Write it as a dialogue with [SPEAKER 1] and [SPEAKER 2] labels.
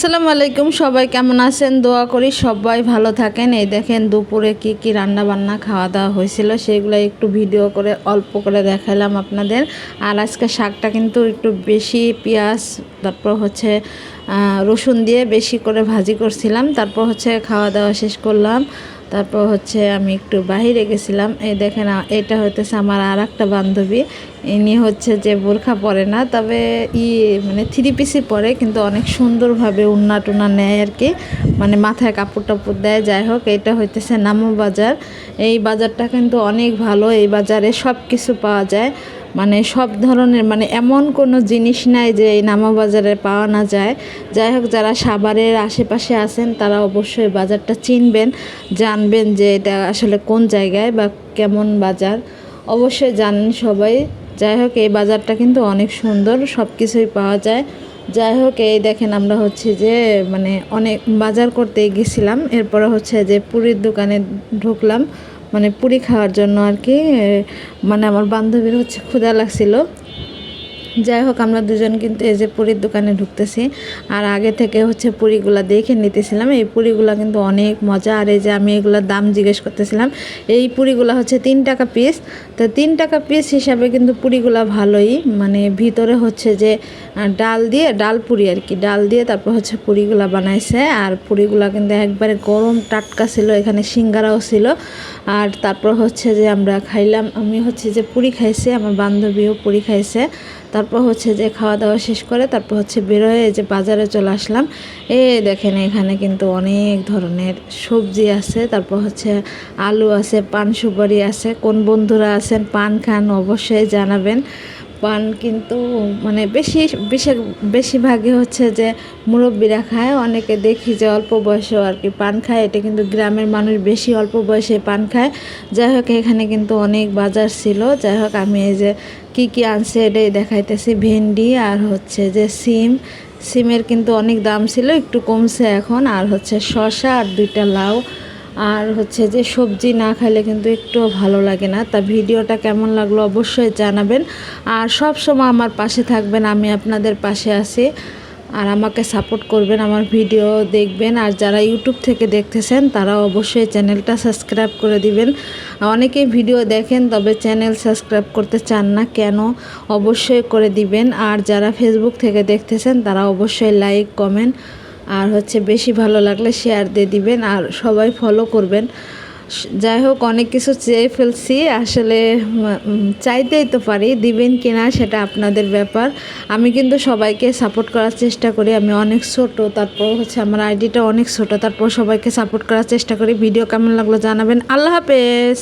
[SPEAKER 1] আসসালামু আলাইকুম, সবাই কেমন আছেন? দোয়া করি সবাই ভালো থাকেন। এই দেখেন দুপুরে কি রান্না বান্না খাওয়া দাওয়া হয়েছিল সেগুলো একটু ভিডিও করে অল্প করে দেখালাম আপনাদের। আর আজকে শাকটা কিন্তু একটু বেশি পেঁয়াজ তারপর হচ্ছে রসুন দিয়ে বেশি করে ভাজি করছিলাম। তারপর হচ্ছে খাওয়া দাওয়া শেষ করলাম। তারপর হচ্ছে আমি একটু বাহিরে গেছিলাম। এই দেখেন এটা হইতেছে আমার আর একটা বান্ধবী। ইনি হচ্ছে যে বোরখা পরে না, তবে মানে থ্রি পিসই পরে, কিন্তু অনেক সুন্দরভাবে উন্না টুনা নেয় আর কি, মানে মাথায় কাপড় টাপড় দেয়। যাই হোক, এটা হইতেছে নামো বাজার। এই বাজারটা কিন্তু অনেক ভালো। এই বাজারে সব কিছু পাওয়া যায়, মানে সব ধরনের, মানে এমন কোনো জিনিস নাই যে এই নামা বাজারে পাওয়া না যায়। যাই হোক, যারা সাভারের আশেপাশে আছেন তারা অবশ্যই বাজারটা চিনবেন, জানবেন যে এটা আসলে কোন জায়গায় বা কেমন বাজার, অবশ্যই জানেন সবাই। যাই হোক, এই বাজারটা কিন্তু অনেক সুন্দর, সব কিছুই পাওয়া যায়। যাই হোক, এই দেখেন আমরা হচ্ছে যে মানে অনেক বাজার করতে গেছিলাম। এরপরে হচ্ছে যে পুরীর দোকানে ঢুকলাম, মানে পুরি খাওয়ার জন্য আর কি। মানে আমার বান্ধবীর হচ্ছে ক্ষুধা লাগছিল। যাই হোক, আমরা দুজন কিন্তু এই যে পুরীর দোকানে ঢুকতেছি, আর আগে থেকে হচ্ছে পুরিগুলা দেখে নিতেছিলাম। এই পুরিগুলা কিন্তু অনেক মজা। আর এই যে আমি এগুলোর দাম জিজ্ঞেস করতেছিলাম। এই পুরিগুলা হচ্ছে 3 টাকা পিস। তো 3 টাকা পিস হিসাবে কিন্তু পুরিগুলা ভালোই, মানে ভিতরে হচ্ছে যে ডাল দিয়ে, ডাল পুরি আর কি, ডাল দিয়ে তারপর হচ্ছে পুরিগুলা বানাইছে। আর পুরিগুলা কিন্তু একবারে গরম টাটকা ছিল। এখানে সিঙ্গারাও ছিল। আর তারপর হচ্ছে যে আমরা খাইলাম, আমি হচ্ছে যে পুরি খাইছি, আমার বান্ধবীও পুরি খাইছে। তারপর হচ্ছে যে খাওয়া দাওয়া শেষ করে তারপর হচ্ছে বেরোয় যে বাজারে চলে আসলাম। দেখেন এখানে কিন্তু অনেক ধরনের সবজি আছে, তারপর হচ্ছে আলু আছে, পান সুপারি আছে। কোন বন্ধুরা আছেন পান খান অবশ্যই জানাবেন। পান কিন্তু মানে বেশিরভাগই হচ্ছে যে মুরব্বীরা খায়, অনেকে দেখি যে অল্প বয়সেও আর কি পান খায়। এটা কিন্তু গ্রামের মানুষ বেশি অল্প বয়সে পান খায়। যাই হোক, এখানে কিন্তু অনেক বাজার ছিল। যাই হোক, আমি এই যে কি আনছে এটাই দেখাইতেছি। ভেন্ডি আর হচ্ছে যে সিমের কিন্তু অনেক দাম ছিল, একটু কমছে এখন। আর হচ্ছে শসা আর 2টা লাউ। আর হচ্ছে যে সবজি না খাইলে কিন্তু একটুও ভালো লাগে না। তা ভিডিওটা কেমন লাগলো অবশ্যই জানাবেন। আর সব সময় আমার পাশে থাকবেন, আমি আপনাদের পাশে আছি। আর আমাকে সাপোর্ট করবেন, আমার ভিডিও দেখবেন। আর যারা ইউটিউব থেকে দেখতেছেন তারা অবশ্যই চ্যানেলটা সাবস্ক্রাইব করে দিবেন। অনেকেই ভিডিও দেখেন তবে চ্যানেল সাবস্ক্রাইব করতে চান না কেন, অবশ্যই করে দিবেন। আর যারা ফেসবুক থেকে দেখতেছেন তারা অবশ্যই লাইক কমেন্ট আর হচ্ছে বেশি ভালো লাগলে শেয়ার দিয়ে দিবেন, আর সবাই ফলো করবেন। যাই হোক, অনেক কিছু চেয়ে ফেলছি আসলে, চাইতেই তো পারি, দিবেন কিনা সেটা আপনাদের ব্যাপার। আমি কিন্তু সবাইকে সাপোর্ট করার চেষ্টা করি। আমি অনেক ছোট, তারপর হচ্ছে আমার আইডিটা অনেক ছোট, তারপর সবাইকে সাপোর্ট করার চেষ্টা করি। ভিডিও কেমন লাগলো জানাবেন। আল্লাহ হাফেজ।